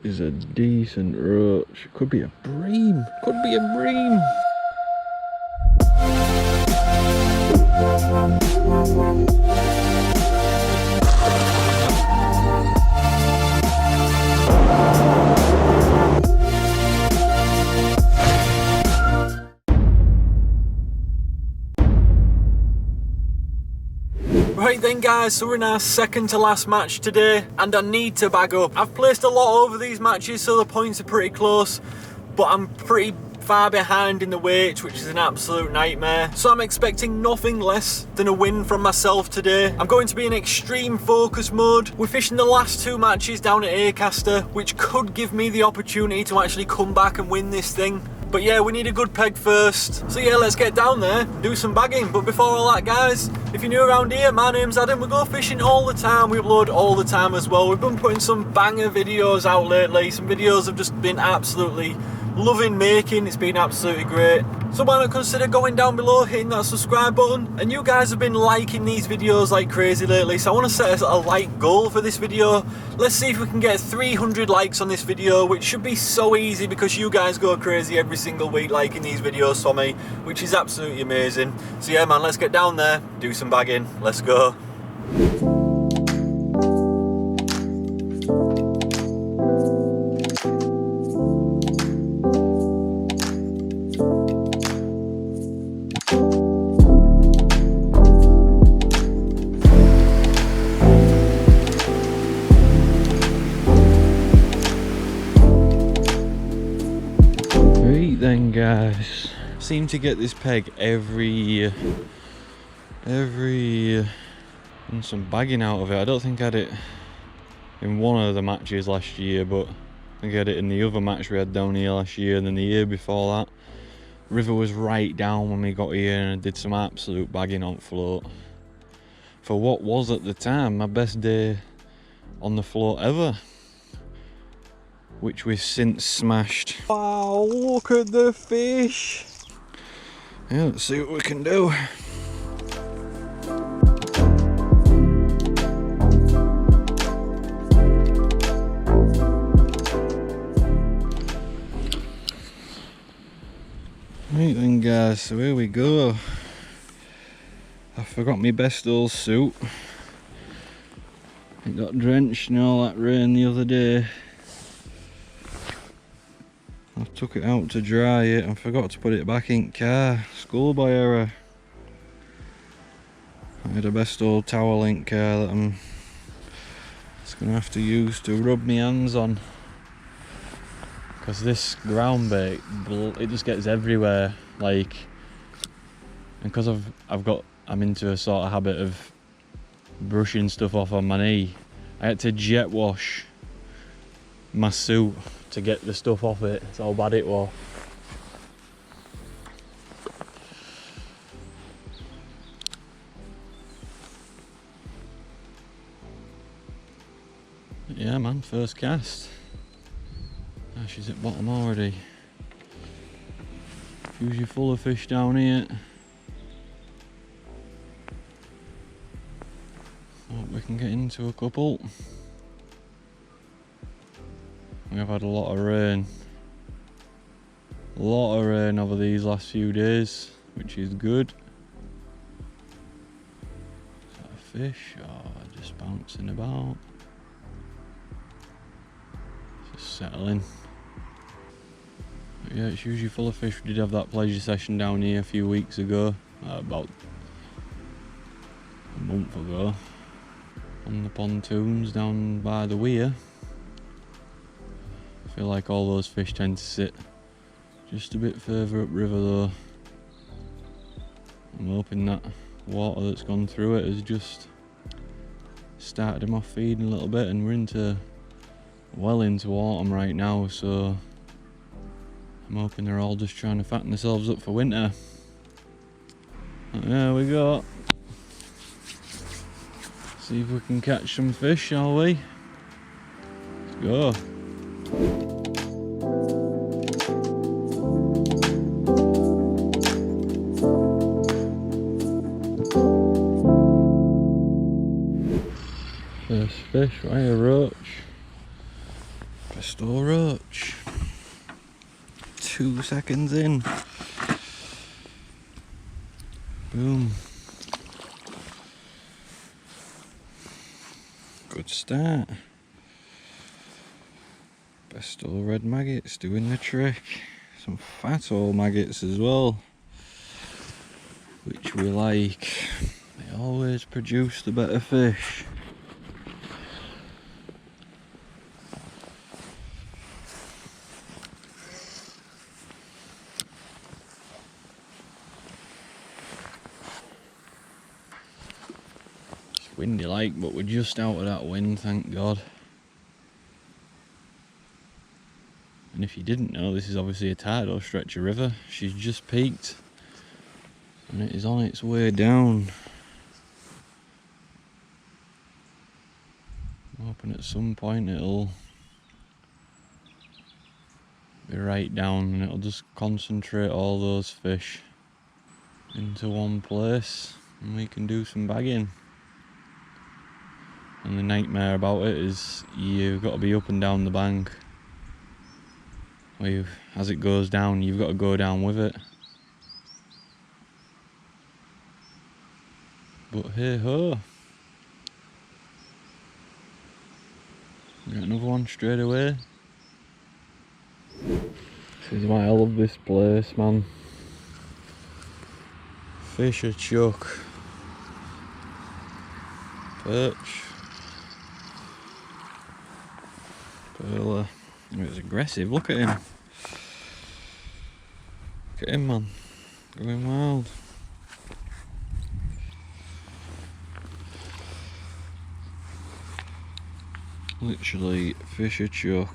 is a decent roach. Could be a bream. Could be a bream. Right then guys, so we're in our second to last match today and I need to bag up. I've placed a lot over these matches so the points are pretty close, but I'm pretty far behind in the weight, which is an absolute nightmare. So I'm expecting nothing less than a win from myself today. I'm going to be in extreme focus mode. We're fishing the last two matches down at Acaster, which could give me the opportunity to actually come back and win this thing. But yeah, we need a good peg first. So yeah, let's get down there and do some bagging. But before all that guys, if you're new around here, my name's Adam. We go fishing all the time. We upload all the time as well. We've been putting some banger videos out lately. Some videos have just been absolutely loving making. It's been absolutely great. So why not consider going down below, hitting that subscribe button. And you guys have been liking these videos like crazy lately, so I want to set a like goal for this video. Let's see if we can get 300 likes on this video, which should be so easy because you guys go crazy every single week liking these videos for me, which is absolutely amazing. So yeah man, let's get down there, do some bagging, let's go. Then guys, seem to get this peg every year, and some bagging out of it. I don't think I had it in one of the matches last year, but I think I had it in the other match we had down here last year, and then the year before that. River was right down when we got here and I did some absolute bagging on float for what was at the time my best day on the float ever, which we've since smashed. Wow, look at the fish. Yeah, let's see what we can do. Right then guys, so here we go. I forgot my best old suit. It got drenched in all that rain the other day. I took it out to dry it and forgot to put it back in car. Schoolboy error. I had a best old towel in car that I'm just gonna have to use to rub my hands on, because this ground bait, it just gets everywhere. Like, and because I'm into a sort of habit of brushing stuff off on my knee, I had to jet wash my suit to get the stuff off it. That's how bad it was. Yeah man, first cast. Ah, she's at bottom already. Usually full of fish down here. Hope we can get into a couple. We've had a lot of rain. A lot of rain over these last few days, which is good. Is that a fish? Oh, just bouncing about. Just settling. But yeah, it's usually full of fish. We did have that pleasure session down here a few weeks ago, about a month ago, on the pontoons down by the weir. I feel like all those fish tend to sit just a bit further upriver though. I'm hoping that water that's gone through it has just started them off feeding a little bit, and we're well into autumn right now, so I'm hoping they're all just trying to fatten themselves up for winter. There we go. See if we can catch some fish, shall we? Let's go. First fish, right, a roach. Besto roach. 2 seconds in. Boom. Good start. Besto red maggots doing the trick. Some fat old maggots as well, which we like. They always produce the better fish. It's windy like, but we're just out of that wind, thank God. And if you didn't know, this is obviously a tidal stretch of river. She's just peaked and it is on its way down. I'm hoping at some point it'll be right down and it'll just concentrate all those fish into one place and we can do some bagging. And the nightmare about it is you've got to be up and down the bank. As it goes down, you've got to go down with it. But hey ho, got another one straight away. This is why I love this place, man. Fish a chuck, perch, perler. It's aggressive, look at him. Look at him, man. Going wild. Literally, fish a chuck.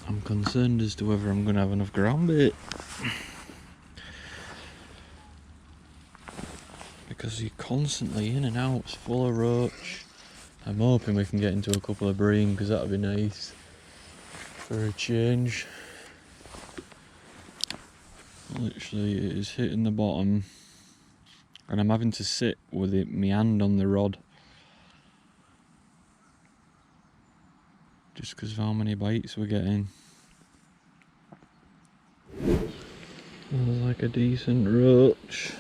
I'm concerned as to whether I'm going to have enough ground bait. Because you're constantly in and out, it's full of roach. I'm hoping we can get into a couple of bream because that'd be nice for a change. Literally, it is hitting the bottom and I'm having to sit with my hand on the rod just because of how many bites we're getting. Looks like a decent roach.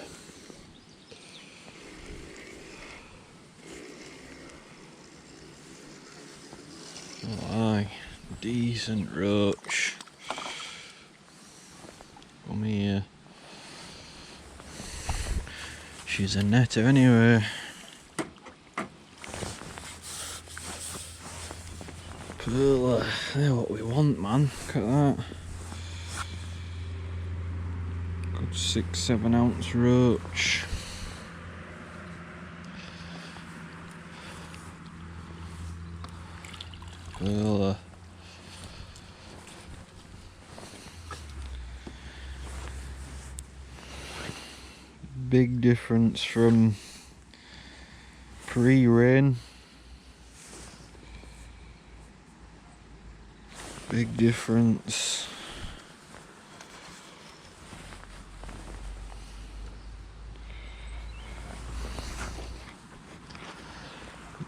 Oh aye, decent roach. Come here. She's a netter anyway. Perler, they're what we want, man. Look at that. Good 6-7 ounce roach. Perler. Big difference from pre-rain. Big difference.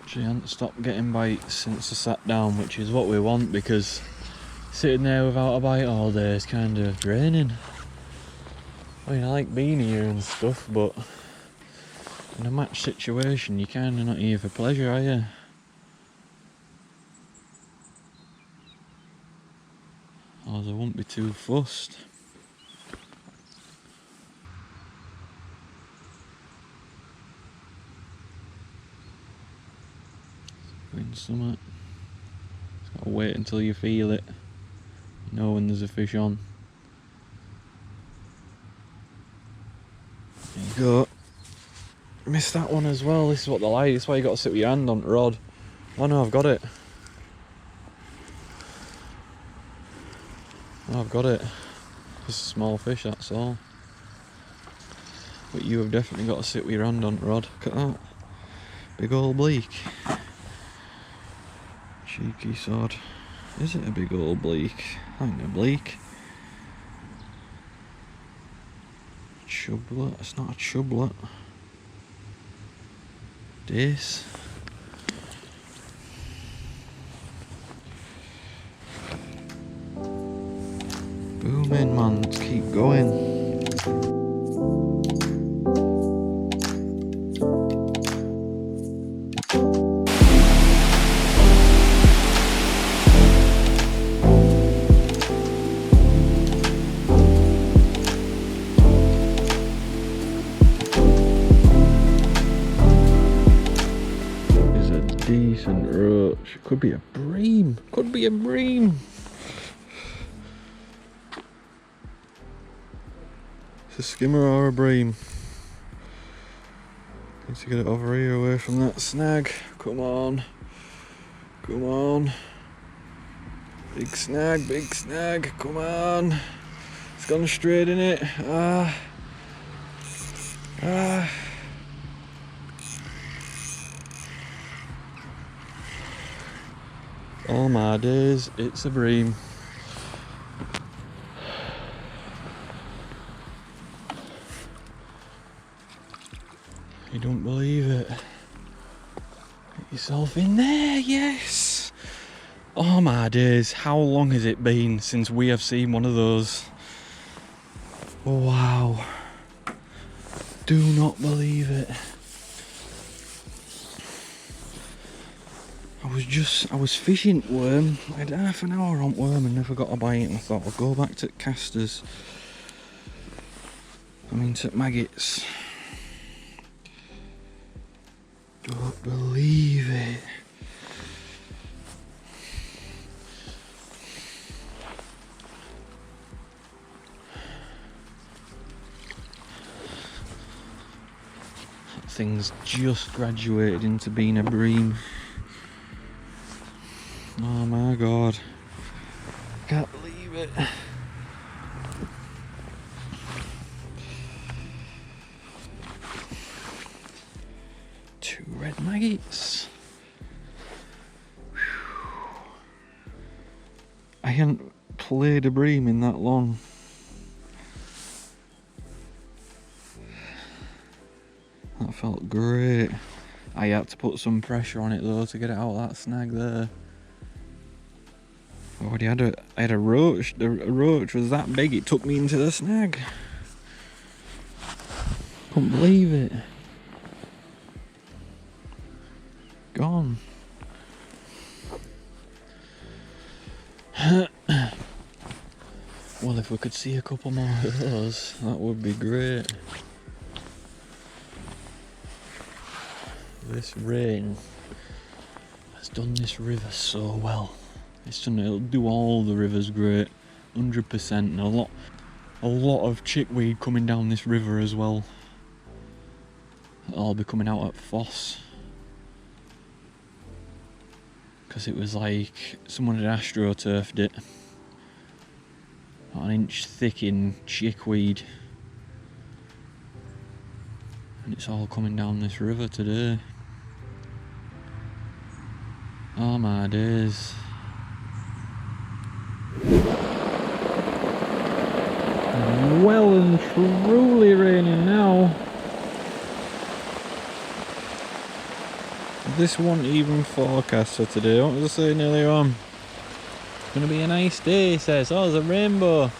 She hasn't stopped getting bites since I sat down, which is what we want because sitting there without a bite all day is kind of draining. I mean, I like being here and stuff, but in a match situation, you're kind of not here for pleasure, are you? Or I won't be too fussed. Doing something. Just gotta wait until you feel it. You know when there's a fish on. There you go. Missed that one as well. This is what they like. This is why you got to sit with your hand on the rod. Oh no, I've got it. Oh, I've got it. Just a small fish, that's all. But you have definitely got to sit with your hand on the rod. Look at that. Big old bleak. Cheeky sod. Is it a big old bleak? I think a bleak. Chublet. It's not a chublet. Dace. Booming, man. Let's keep going. Decent roach. Could be a bream. Could be a bream. It's a skimmer or a bream. Need to get it over here away from that snag. Come on. Come on. Big snag, big snag. Come on. It's gone straight in it. Ah. Ah. All my days, it's a bream. You don't believe it. Get yourself in there, yes! Oh my days, how long has it been since we have seen one of those? Wow. Do not believe it. I was fishing worm. I had half an hour on worm and never got a bite, and I thought I'll go back to casters. To maggots. Don't believe it. That thing's just graduated into being a bream. Oh my god. Can't believe it. Two red maggots. Whew. I hadn't played a bream in that long. That felt great. I had to put some pressure on it though to get it out of that snag there. I had a roach. The roach was that big, it took me into the snag. Couldn't believe it. Gone. Well, if we could see a couple more of those, that would be great. This rain has done this river so well. It'll do all the rivers great, 100%, and a lot of chickweed coming down this river as well. It'll all be coming out at Foss. Because it was like someone had astroturfed it. About an inch thick in chickweed. And it's all coming down this river today. Oh my days. Well and truly raining now. This wasn't even forecast for today. What was I saying earlier on? It's gonna be a nice day, he says. Oh, there's a rainbow.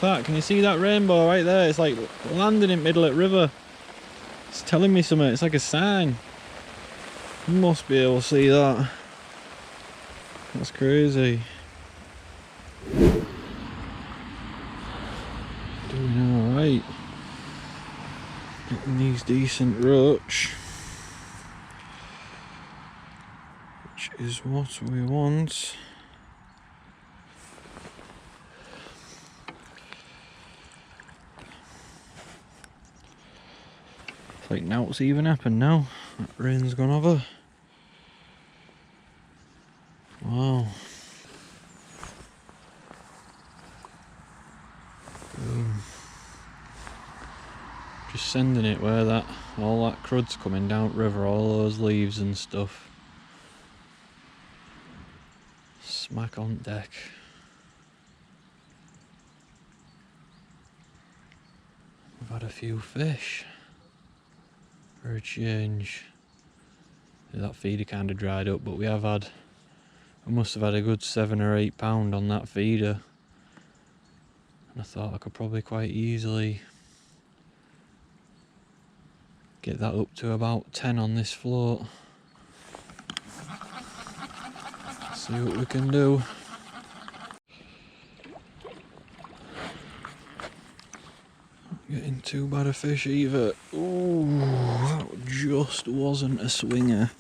That, can you see that rainbow right there? It's like landing in the middle of the river. It's telling me something, it's like a sign. You must be able to see that. That's crazy. Doing alright. Getting these decent roach. Which is what we want. It's like nout's even happened now. That rain's gone over. Wow. Boom. Just sending it where all that crud's coming down river, all those leaves and stuff. Smack on deck. We've had a few fish. for a change. That feeder kind of dried up, but we must have had a good 7 or 8 pound on that feeder. And I thought I could probably quite easily get that up to about 10 on this float. See what we can do. Not getting too bad a fish either. Ooh, that just wasn't a swinger.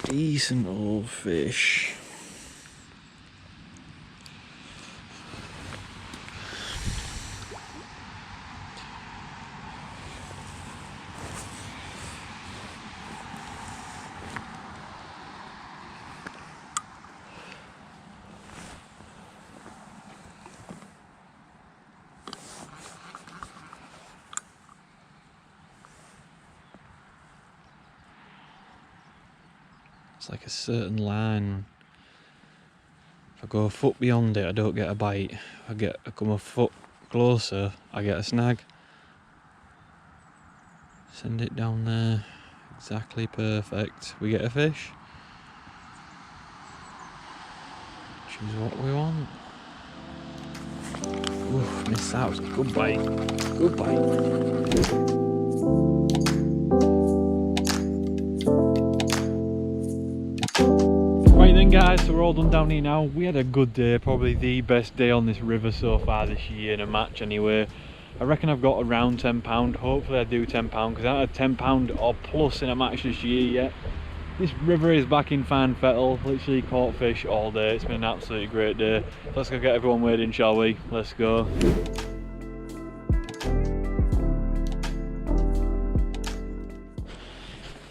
Decent old fish. It's like a certain line. If I go a foot beyond it, I don't get a bite. If I come a foot closer, I get a snag. Send it down there. Exactly perfect. We get a fish. Which is what we want. Oof, missed out. Good bite. Good bite. Right then guys, so we're all done down here now. We had a good day, probably the best day on this river so far this year in a match anyway. I reckon I've got around £10, hopefully I do £10 because I haven't had £10 or plus in a match this year yet. This river is back in fine fettle, literally caught fish all day. It's been an absolutely great day. Let's go get everyone wading, shall we? Let's go.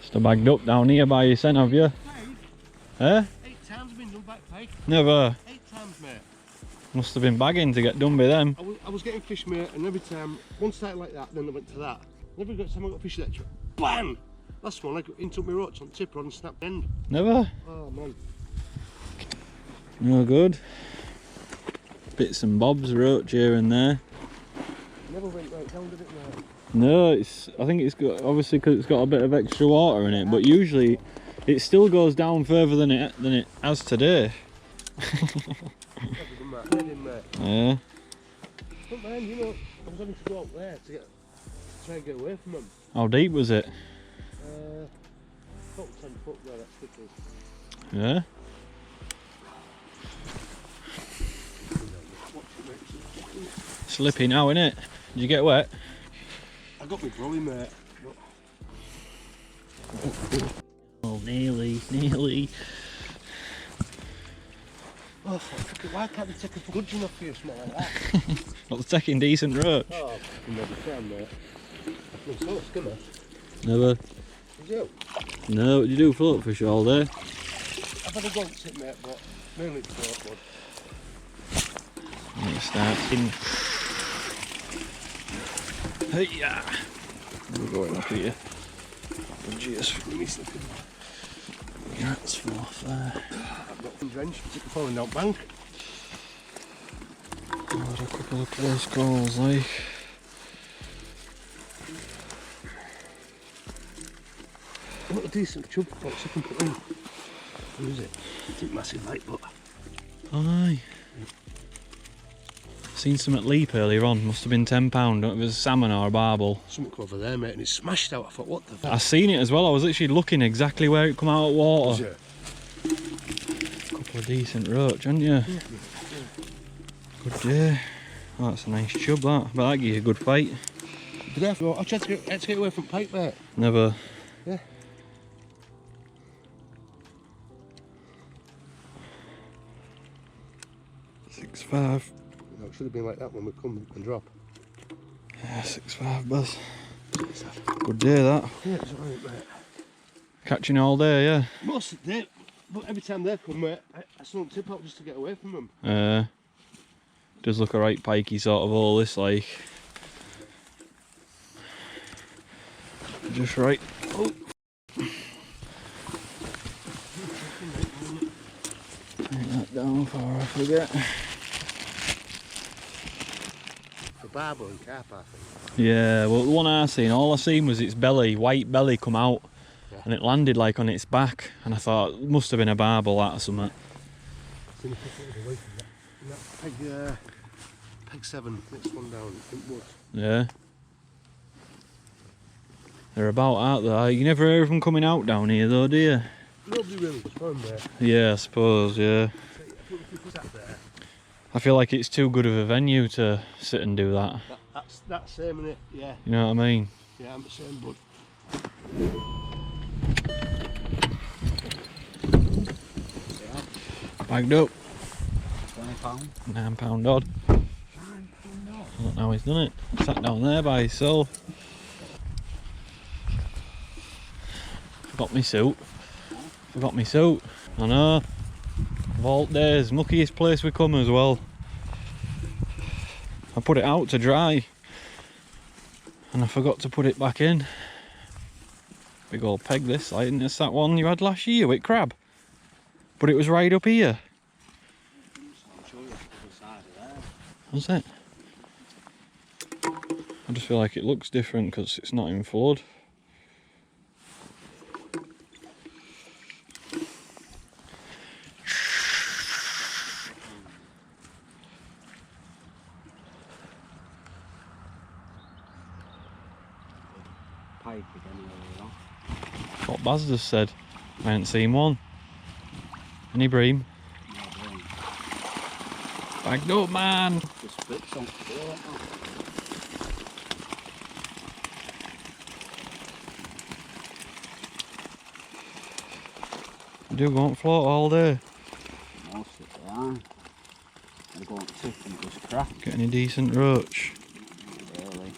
Still bagged up down here by your scent, have you? Eh? 8 times I've been done back pike. Never. 8 times, mate. Must have been bagging to get done by them. I was getting fish, mate, and every time, one started like that, then I went to that. And every time I got fish that, bang! Last one, I got into my roach on the tip rod and snapped the end. Never? Oh, man. No good. Bits and bobs, roach here and there. Never went right down, did it, mate? No, I think it's got, obviously because it's got a bit of extra water in it, but usually it still goes down further than it has today. Yeah. But man, you know, I was having to go up there to try and get away from them. How deep was it? About 10 foot where that stick is. Yeah. Slippy now, innit? Did you get wet? I got my brolly, mate. Oh, nearly. Oh, why can't they take a gudgeon off you or something like that? Not taking decent roach. Oh, never can, mate. I'm so skimmer. Never. Did you? No, what did you do float fish all day? I've had a go at it, mate, but mainly float one. It starts in. Hey, yeah. We're going up here. Oh, jeez. That's fall off there. I've got one drench, it's falling down bank. Got a couple of close calls, like. What a decent chub box I can put in. What is it? It's a massive light, but. Aye. Seen some at Leap earlier on, must have been £10. Don't know if it was a salmon or a barbel. Something over there, mate, and it's smashed out. I thought, what the fuck? I seen it as well, I was literally looking exactly where it come out of water. Is it? Couple of decent roach, haven't you? Yeah. Good day. Oh, that's a nice chub, that. But that gives you a good fight. Be careful, I tried to get away from pike, mate. Never. Yeah. $6.5. No, it should have been like that when we come and drop. Yeah, $6.5, buzz. Good day, that. Yeah, it's alright, mate. Catching all day, yeah. Most of the day, but every time they come, mate, I snuck tip out just to get away from them. Does look a right pikey sort of all this, like. Just right. Oh. Take that down before I forget. barbel and carp, I think. Yeah, well the one I seen, all I seen was its belly, white belly come out, Yeah. and it landed like on its back, and I thought it must have been a barbel that or something. Seen a couple of away from that. And that peg 7, next one down, in wood. Yeah. They're about out there. You never hear of them coming out down here though, do you? Nobody really was found there. Yeah, I suppose, yeah. I think if we sat there, I feel like it's too good of a venue to sit and do that. that's same in it, yeah. You know what I mean? Yeah, I'm the same, bud. Bagged up. £20. £9 odd. Look how he's done it. Sat down there by himself. Forgot my suit. Forgot my suit. I know. Vault days, muckiest place we come as well. I put it out to dry and I forgot to put it back in. Big old peg this, like, isn't this that one you had last year with crab? But it was right up here. Was it? I just feel like it looks different because it's not in flood. Pike again earlier on. What Baz just said. I ain't seen one. Any bream? No, bream. Bagged up, man. Just flips on floor, aren't They do go on float all day. they? Most of they are. They go on tip and it was crap. Get any decent roach? Not really.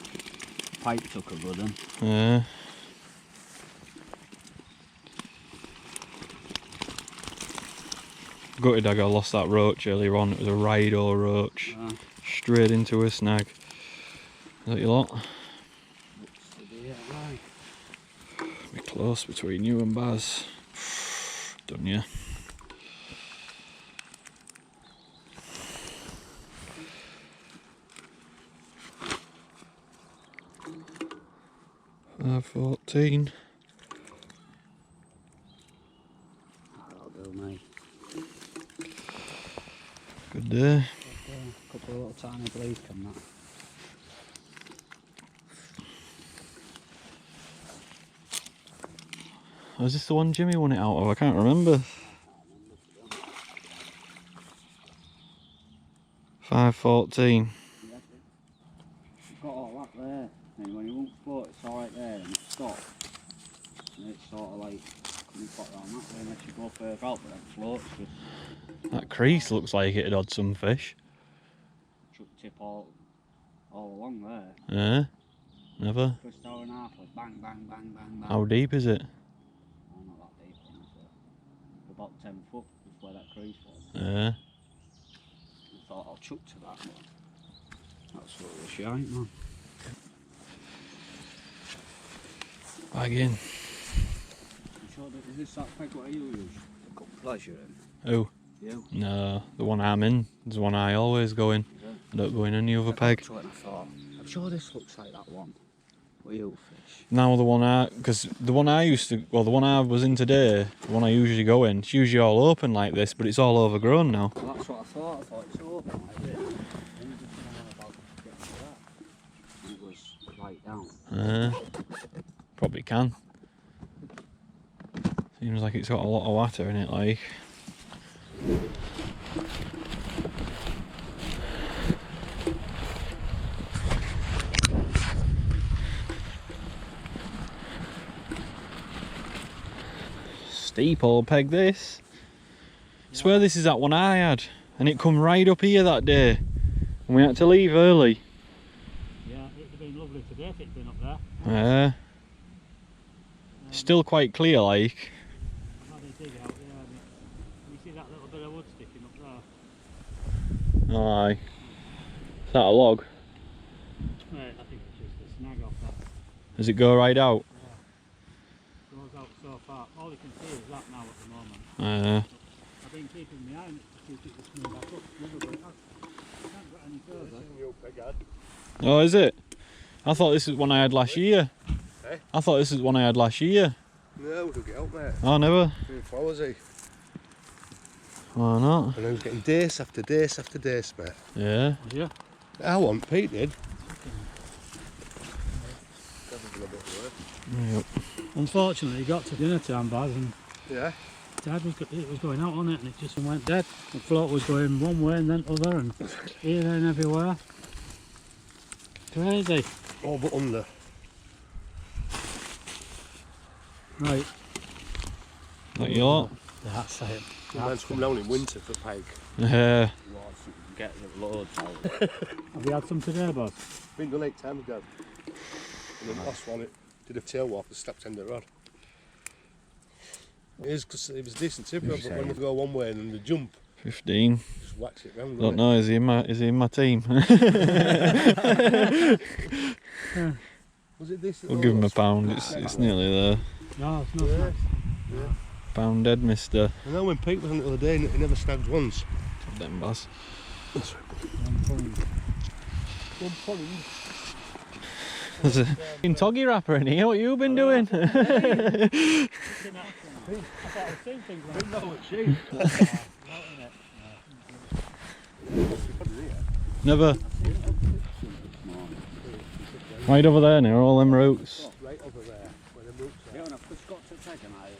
Pike took a good one. Yeah. Gutted I got lost that roach earlier on. It was a Rido roach. Straight into a snag. Is that your lot? Looks to be it, right. Be close between you and Baz. Done ya. $5.14. That'll do, mate. Good day. A couple of little tiny bleak on that. Was this the one Jimmy won it out of? I can't remember. 5.14. Yeah, you've got all that there, and when you won't float, it's alright there, and it stops. And it's sort of like, you put around that way unless you go further out, but then floats just That crease looks like it had some fish. chuck tip all along there. Yeah. Never. First hour and a half, like bang, bang, bang, bang, bang. How deep is it? Oh, not that deep, one, is it? About 10 foot is where that crease was. Yeah. I thought I'll chuck to that one. That's what was shite, man. Bag in. You sure that, is this that peg what you use? I've got pleasure in. Who? You? No, the one I'm in is the one I always go in. I don't go in any other peg. I thought, I'm sure this looks like that one. What you fish? Now the one because the one I used to, well the one I was in today, the one I usually go in, it's usually all open like this, but it's all overgrown now. Well, that's what I thought. I thought it's open like this. Then you just know about getting to that. And it was right down. Probably can. Seems like it's got a lot of water in it, like. Steep old peg this. I swear this is that one I had, and it come right up here that day, and we had to leave early. Yeah, it'd have been lovely today if it'd been up there. Yeah. Still quite clear, like. How they dig out, yeah. You see that little bit of wood sticking up there? Aye. Is that a log? Right, I think it's just a snag off that. Does it go right out? Goes out so far. All you can see is that now at the moment. I've been keeping my eye on it to see if it can smooth back up. Never, but I can't get any further. Your peg had. Oh, is it? I thought this is one I had last year. Eh? I thought this is one I had last year. No, we could get out, mate. Oh, never. Doing flowers, eh? Why not? And I was getting dace after dace after dace, mate. Yeah. Yeah. I want, Pete did. Yep. Unfortunately, it got to dinner time, Baz, and Yeah. Dad it was going out on it, and it just went dead. The float was going one way and then other, and here, there, and everywhere. Crazy. All but under. Right. Like you lot. That's it. Man's come down in winter for pike. Yeah. Get the loads out. Have you had some today, Baz? Been done 8 times, Dad. And the last one, it did a tail walk and stepped end of the rod. It is because it was a decent tip rod, but when they go one way and then they jump, 15. just whacks it round. Don't know, is he in my team? Was it decent? We'll give him a pound, it's nearly there. No, it's not. Yeah. nice. Pound dead, mister. I know when Pete was on it the other day, he never snagged once. Them boss. One point. There's a fucking toggy wrapper in here, what you been doing? I thought I was seeing things like that. Never. Right over there near all them roots. Right over there, where the roots are. Yeah, and I've just got to take an eye.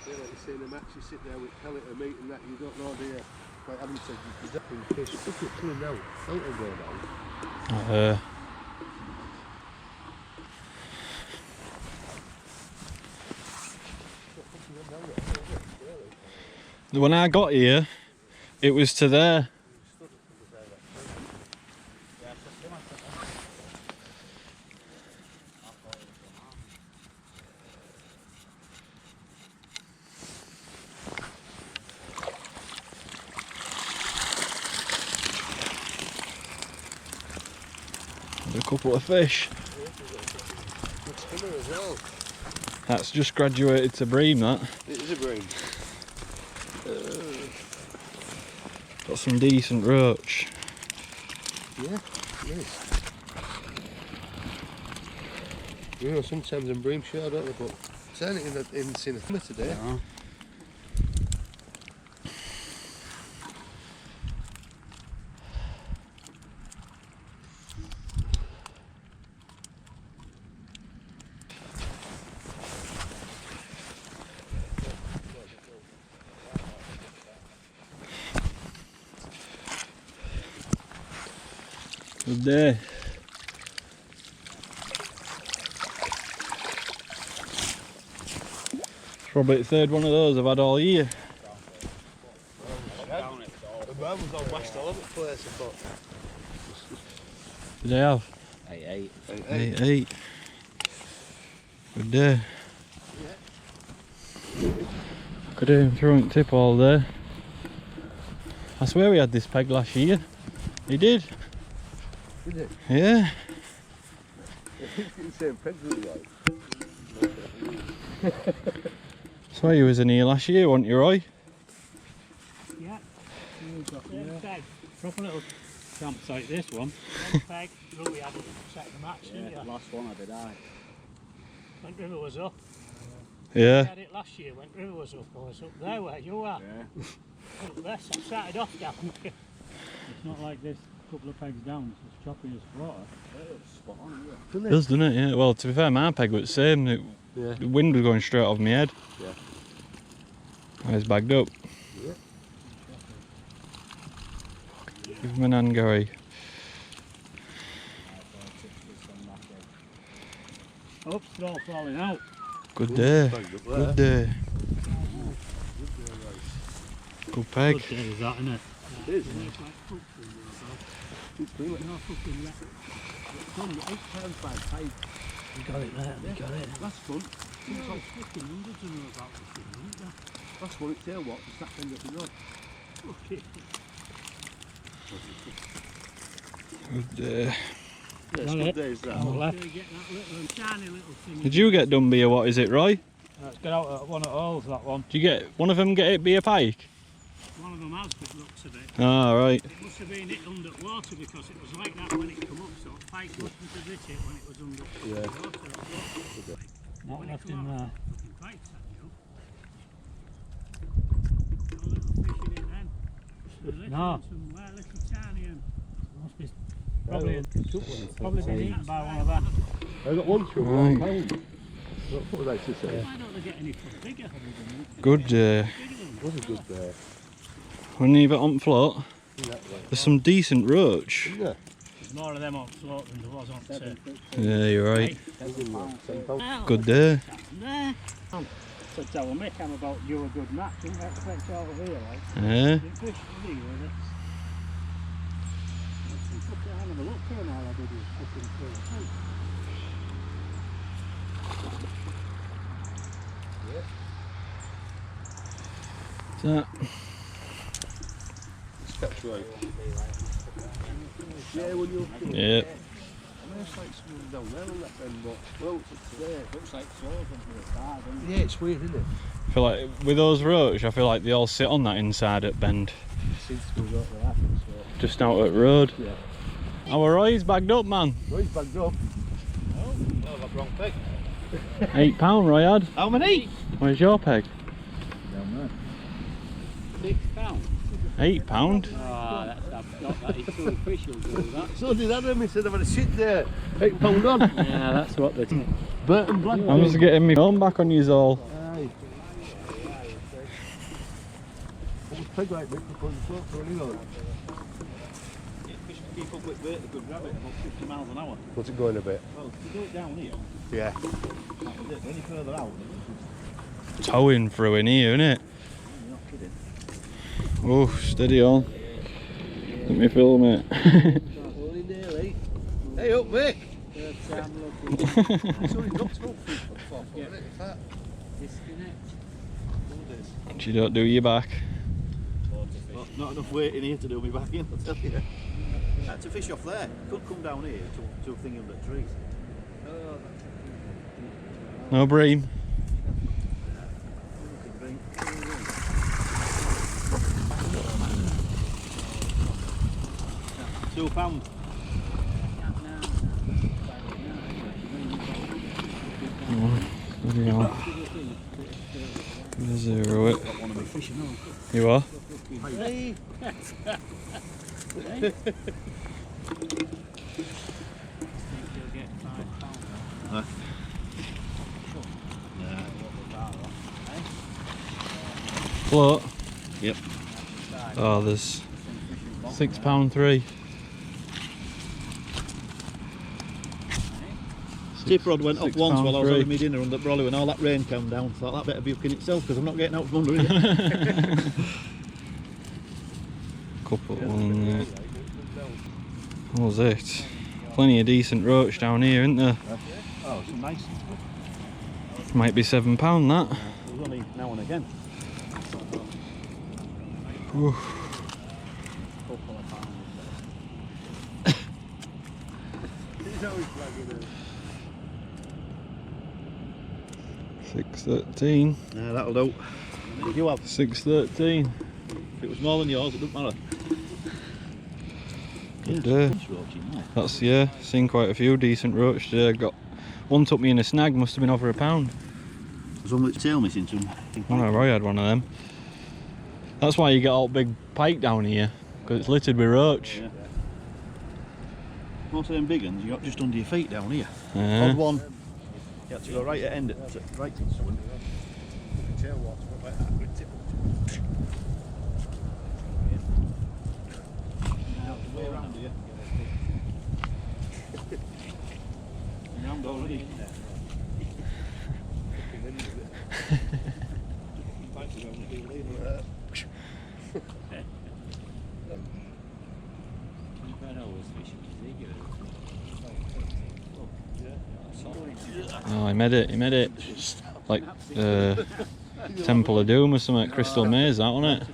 Yeah, like you see in the match, you sit there with pellet or meat and that, you don't know, do you? Like Adam said, you're definitely fish. Look at coming now, don't it go down? When I got here, it was to there. A couple of fish. Good spinner as well. That's just graduated to bream, that. It is a bream. Got some decent roach. Yeah, it is. You know, sometimes in bream show, don't they? But certainly in Cinema today. Yeah. Good day. It's probably the third one of those I've had all year. The man was all mashed all over the place, I thought. Did they have? 8-8. 8-8. Good day. Could have thrown tip all day. I swear we had this peg last year. He did. Did it? Yeah. It's the same peg, really, like. Swear you was in here last year, weren't you, Roy? Yeah. Peg. Proper little campsite, this one. One peg. Look, we had it second match, didn't Yeah, you? last one I did, I. Went River was up. Yeah. We had it last year, Went River was up. I was up there where you are. Yeah. Look, there, I started off down here. It's not like this, a couple of pegs down, it's as choppy as water. Spot on, isn't it? It does, doesn't it? Yeah. Well, to be fair, my peg was the same. Yeah. The wind was going straight off my head. Yeah. I was bagged up. Yeah. Give him an hand, Gary. Oops, it's all falling out. Good day. Bagged up there. Good day. Good peg. Good day is that, isn't it? It is. It's like football, no fucking wreck. It's only 8 pounds by pike. We got it there, we got it. Last one, There's like fucking hundreds of them about this thing, isn't there? last one, it's tail walk, it's that end of the rod. Fucking. Good day. Yeah, Got it's it. good days that. On the left. Get that little, tiny little thing. Did you get done by what is it, Roy? It's got out at one of the holes, that one. Do you get one of them? Get it be a pike? One of them has good looks of it. Ah, right. It must have been hit under water because it was like that when it come up, so pike mustn't have hit it when it was under water. Not left in there. Looking quite sad, Joe. No little fish in it then. No. Somewhere, little tiny one. Must be probably been eaten by one of them. I got one for Right. £1. What was I to say? Why don't they get any bigger? Good day. It was a good day. When you bit on float, there's some decent roach. Yeah. There's more of them on float than there was on tip. Yeah, you're right. Well, Good day. there. So tell Mick I'm about you a good match, didn't expect you over here, like. Yeah. Didn't fish for me, was it? Have a look here now, I did you fucking through. That. That's right. Yeah, when you're Yeah. it's like something down there on that end, but well, it's there. Looks like swords on the side, doesn't it? Yeah, it's weird, isn't it? I feel like with those roach, I feel like they all sit on that inside at bend. Seems to go to that, so. Just out at road. Yeah. Our Roy's bagged up, man. Right, bagged up. Oh, I've got the wrong peg. £8 Roy had. How many? Where's your peg? Down there. £6. £8? Ah, that is too official, do that. So did Adam, he said I'm going to sit there. £8 on. Yeah, that's what they do. Burton Black. I'm just getting my phone back on you all. Aye. What was peg like, Mick, before the float for anyway? Fish to keep up with weight, a good rabbit, about 50 miles an hour. What's it going a bit? Well, if you do it down here, Yeah. that was it. Any further out, Towing through in here, innit? you're not kidding. Oh, steady on. Let me film it. Only nearly. Hey up, Mick! It's only got 12 feet from the top, isn't it? If that. Disconnect. You don't do your back. Well, not enough weight in here to do me back in, I'll tell you. Had to fish off there. Could come down here to a thing under the trees. No bream. £2. Steady on. Gonna zero it. Got one of me fishing on. You are? Hey! Float? Yep. Oh, there's £6.3. Tip rod went off once while I was £6.3. having my dinner under Brolly and all that rain came down. Thought that better be up in itself because I'm not getting out from under it. Couple on there. What was it? Plenty of decent roach down here, isn't there? Oh, some nice. Might be £7 that. There's only now and again. Whew. He's always flagging it. 6.13. Yeah, that'll do. If you have, 6.13. if it was more than yours, it doesn't matter. Good day. That's, yeah, seen quite a few decent roach today. Got one took me in a snag, must have been over £1. There's one with its tail missing too. Oh, Roy had one of them. That's why you get all big pike down here, because it's littered with roach. Yeah. Most of them big ones you got just under your feet down here. Yeah. Odd one. You have to go right at end, right to the swim. Tail watch, what about that? Good tip. Way around here. Round already. Oh, he made it, Like Temple of Doom or something, Crystal Maze, that, wasn't it?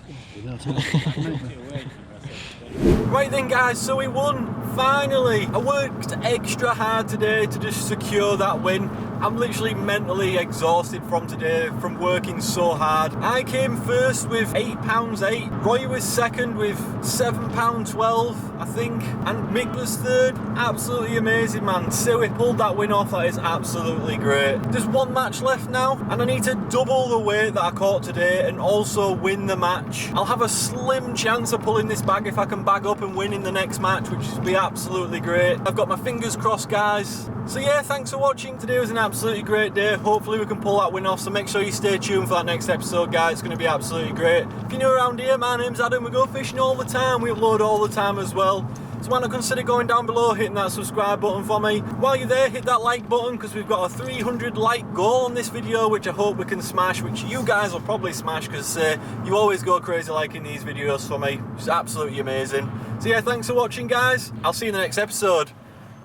Right then guys, so we won finally! I worked extra hard today to just secure that win. I'm literally mentally exhausted from today, from working so hard. I came first with £8.8. Roy was second with £7.12, I think. And Mick was third. Absolutely amazing, man. So we pulled that win off. That is absolutely great. There's one match left now, and I need to double the weight that I caught today and also win the match. I'll have a slim chance of pulling this bag if I can bag up and win in the next match, which would be absolutely great. I've got my fingers crossed, guys. So yeah, thanks for watching. Today was an absolutely great day. Hopefully we can pull that win off, so make sure you stay tuned for that next episode, guys. It's going to be absolutely great. If you're new around here, my name's Adam. We go fishing all the time. We upload all the time as well. So why not consider going down below, hitting that subscribe button for me. While you're there, hit that like button, because we've got a 300 like goal on this video, which I hope we can smash, which you guys will probably smash, because you always go crazy liking these videos for me. It's absolutely amazing. So yeah, thanks for watching, guys. I'll see you in the next episode.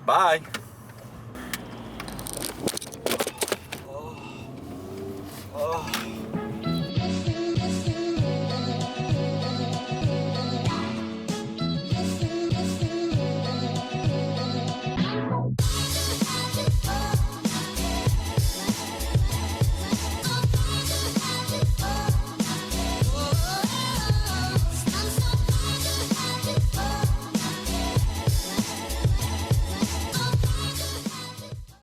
Bye.